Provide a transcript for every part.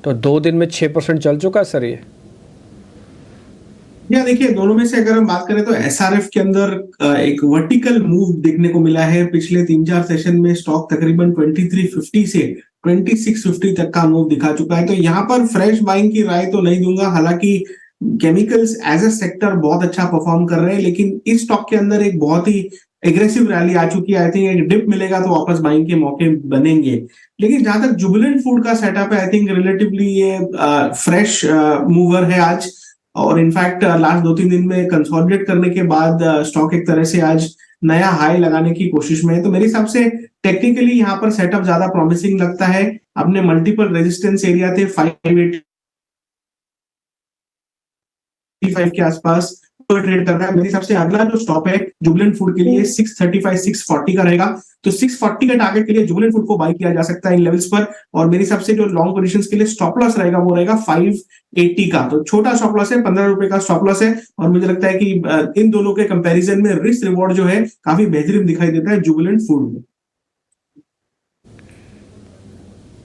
तो 2 दिन में 6% चल चुका है सर ये। या देखिए, दोनों में से अगर हम बात करें तो एसआरएफ के अंदर एक वर्टिकल मूव देखने को मिला है। पिछले 3-4 सेशन में स्टॉक तकरीबन 2350 से 2650 तक का मूव दिखा चुका है। तो यहाँ पर फ्रेश बाइंग की राय तो नहीं दूंगा। हालांकि केमिकल्स एज अ सेक्टर बहुत अच्छा परफॉर्म कर रहे हैं, लेकिन इस स्टॉक के अंदर एक बहुत ही एग्रेसिव रैली आ चुकी है। आई थिंक एक डिप मिलेगा तो वापस बाइंग के मौके बनेंगे। लेकिन जहां तक जुबिलेंट फूड का सेटअप है, आई थिंक रिलेटिवली ये फ्रेश मूवर है आज। और इनफैक्ट लास्ट 2-3 दिन में कंसोलिडेट करने के बाद स्टॉक एक तरह से आज नया हाई लगाने की कोशिश में है। तो मेरे हिसाब से टेक्निकली यहाँ पर सेटअप ज्यादा प्रॉमिसिंग लगता है। अपने मल्टीपल रेजिस्टेंस एरिया थे 585 के आसपास ट्रेड कर रहा है। मेरे हिसाब से अगला जो स्टॉप है जुबिलेंट फूड के लिए 635 640 का रहेगा। तो 640 का टारगेट के लिए जुबिलेंट फूड को बाई किया जा सकता है इन लेवल्स पर। और मेरे हिसाब से जो लॉन्ग पोजीशंस के लिए स्टॉप लॉस रहेगा वो रहेगा 580 का। तो छोटा स्टॉप लॉस है, 15 रुपए का स्टॉप लॉस है। और मुझे लगता है कि इन दोनों के कंपैरिजन में रिस्क रिवॉर्ड जो है काफी बेहतरीन दिखाई देता है जुबिलेंट फूड में।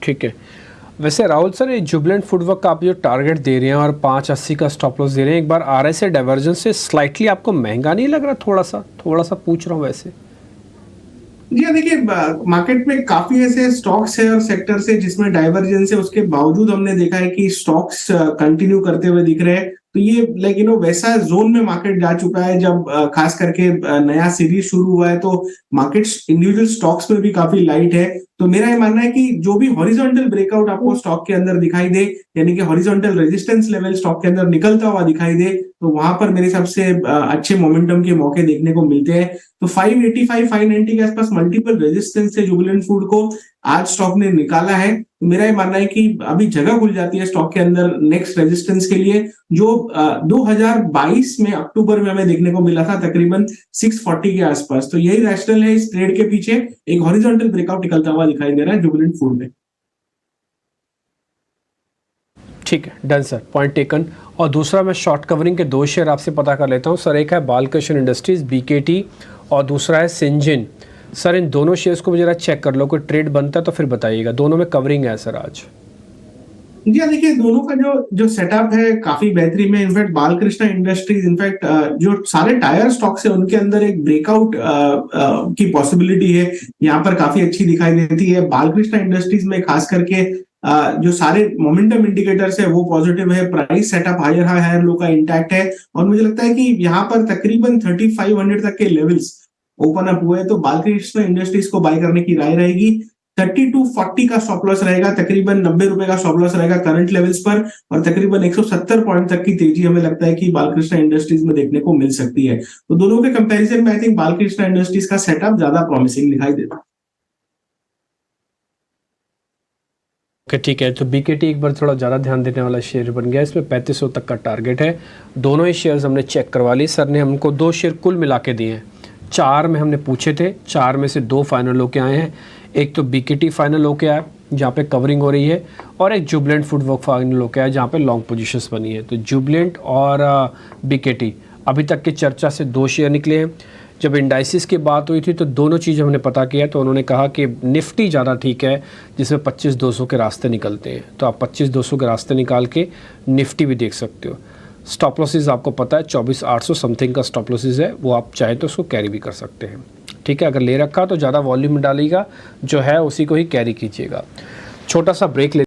ठीक है। वैसे राहुल सर, ये जुबिलेंट फूडवर्क का आप जो टारगेट दे रहे हैं और 580 का स्टॉप लॉस दे रहे हैं, एक बार आरएसआई डाइवर्जेंस से स्लाइटली आपको महंगा नहीं लग रहा? थोड़ा सा पूछ रहा हूँ वैसे। जी हाँ, देखिए, मार्केट में काफी ऐसे स्टॉक्स है और सेक्टर्स है जिसमें डाइवर्जेंस है। उसके बावजूद हमने देखा है कि स्टॉक्स कंटिन्यू करते हुए दिख रहे हैं। तो ये लाइक वैसा जोन में मार्केट जा चुका है जब खास करके नया सीरीज शुरू हुआ है। तो मार्केट इंडिविजुअल स्टॉक्स में भी काफी लाइट है। तो मेरा ये मानना है कि जो भी हॉरिजॉन्टल ब्रेकआउट आपको स्टॉक के अंदर दिखाई दे, यानी कि हॉरिजॉन्टल रेजिस्टेंस लेवल स्टॉक के अंदर निकलता हुआ दिखाई दे, तो वहां पर मेरे हिसाब से अच्छे मोमेंटम के मौके देखने को मिलते हैं। तो 585 590 के आसपास मल्टीपल रेजिस्टेंस से जुबिलेंट फूड को आज स्टॉक ने निकाला है। तो मेरा ये मानना है कि अभी जगह खुल जाती है स्टॉक के अंदर नेक्स्ट रेजिस्टेंस के लिए, जो 2022 में अक्टूबर में हमें देखने को मिला था तकरीबन 640 के आसपास। तो यही रैशनल है इस ट्रेड के पीछे। एक हॉरिजॉन्टल ब्रेकआउट निकलता हुआ दिखाई दे रहा है जुबिलेंट फूड में। ठीक है, डन सर, पॉइंट टेकन। और दूसरा, मैं शॉर्ट कवरिंग के 2 शेयर आपसे पता कर लेता हूँ सर। एक है बालकृष्ण इंडस्ट्रीज BKT और दूसरा है सिंजिन। सर इन दोनों शेयर्स को जरा चेक कर लो, कोई ट्रेड बनता है तो फिर बताइएगा। दोनों में कवरिंग है सर आज। जी हाँ, देखिए, दोनों का जो सेटअप है काफी बेहतरीन है। इनफैक्ट बालकृष्ण इंडस्ट्रीज, इनफैक्ट जो सारे टायर स्टॉक्स है उनके अंदर एक ब्रेकआउट की पॉसिबिलिटी है, यहाँ पर काफी अच्छी दिखाई देती है। बालकृष्ण इंडस्ट्रीज में खास करके जो सारे मोमेंटम इंडिकेटर्स है वो पॉजिटिव है। प्राइस सेटअप हायर लो का इंटैक्ट है। और मुझे लगता है कि यहाँ पर तकरीबन 3500 तक के लेवल्स ओपन अप हुए, तो बालकृष्ण इंडस्ट्रीज को बाय करने की राय रहेगी। 3240 का स्टॉप लॉस रहेगा, तकरीबन 90 रुपए का स्टॉप लॉस रहेगा करंट लेवल्स पर। और तकरीबन 170 पॉइंट तक की तेजी हमें लगता है कि बालकृष्ण इंडस्ट्रीज में देखने को मिल सकती है। तो दोनों के कंपैरिजन में आई थिंक बालकृष्ण इंडस्ट्रीज का सेटअप ज्यादा प्रॉमिसिंग दिखाई देता है। ओके, ठीक है। तो BKT एक बार थोड़ा ज़्यादा ध्यान देने वाला शेयर बन गया। इसमें 3500 तक का टारगेट है। दोनों ही शेयर्स हमने चेक करवा ली। सर ने हमको 2 शेयर कुल मिला के दिए हैं। 4 में हमने पूछे थे, 4 में से 2 फाइनल होके आए हैं। एक तो BKT फाइनल होके आया जहाँ पे कवरिंग हो रही है, और एक जुबिलेंट फूडवर्क फाइनल होके आया जहाँ पे लॉन्ग पोजीशंस बनी है। तो जुबिलेंट और BKT अभी तक की चर्चा से 2 शेयर निकले हैं। जब इंडाइसिस की बात हुई थी तो दोनों चीज़ हमने पता किया, तो उन्होंने कहा कि निफ्टी ज़्यादा ठीक है जिसमें 25,200 के रास्ते निकलते हैं। तो आप 25,200 के रास्ते निकाल के निफ्टी भी देख सकते हो। स्टॉप लॉसेस आपको पता है 24,800 समथिंग का स्टॉप लॉसेस है, वो आप चाहे तो उसको कैरी भी कर सकते हैं। ठीक है, अगर ले रखा तो ज़्यादा वॉल्यूम डालिएगा, जो है उसी को ही कैरी कीजिएगा। छोटा सा ब्रेक ले